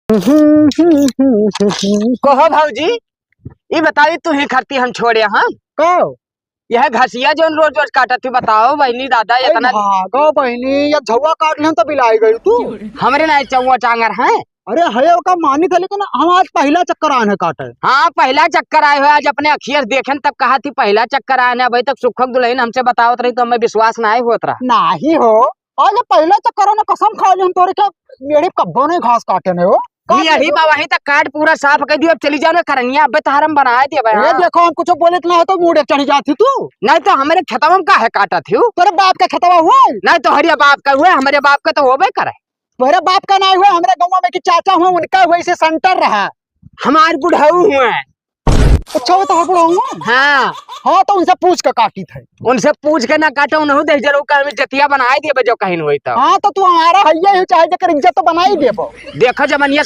कहो भौजी, ये बताई तू ही खरती हम छोड़े हाँ कहो यह घसिया जो रोज रोज काटत थी बताओ बहनी दादा इतना भागो बहनी या झुआ काट लिया तो बिलाई गई तू। हमरे ना चौवा चांगर हैं। अरे है का मानी था लेकिन हम आज पहला चक्कर आने काटे। हाँ पहला चक्कर आए हो आज अपने अखियत देखे तब कहा थी पहला चक्कर आने अभी तक सुखक दुल्हन हमसे बतावत रही तो हमें विश्वास ना होत रहा। नहीं हो आज पहला चक्कर आने कसम खा ली हम तोरे के मेरे कब्बो ने घास काटे ने हो यही वहीं तक काट पूरा साफ कर दियो अब चली जाओ करनिया अब तो हरम बनाए थे ये देखो हम कुछ बोले ना है तो मुड़े चढ़ जाती तू। नहीं तो हमारे खेतवा का है काटा थी तेरे बाप का खेतवा हुआ नहीं तो हरिया बाप का हुआ हमारे बाप का तो होबे करे। तेरे बाप का नहीं हुआ हमारे गाँव में कि चाचा हुआ उनका हुआ इसे सेंटर रहा हमारे बुढ़ऊ हुए अच्छा वो तो बुढ़ाऊंगा। हाँ हाँ तो उनसे पूछ के काटी थे उनसे पूछ के ना काटा उन्होंने दे जरूर कर जतिया बनाए दिए जो कहीं हुई तो। हाँ तो तू हमारा भैया ही चाहे जकर इज्जत तो बना ही देबो। देखो जमनिया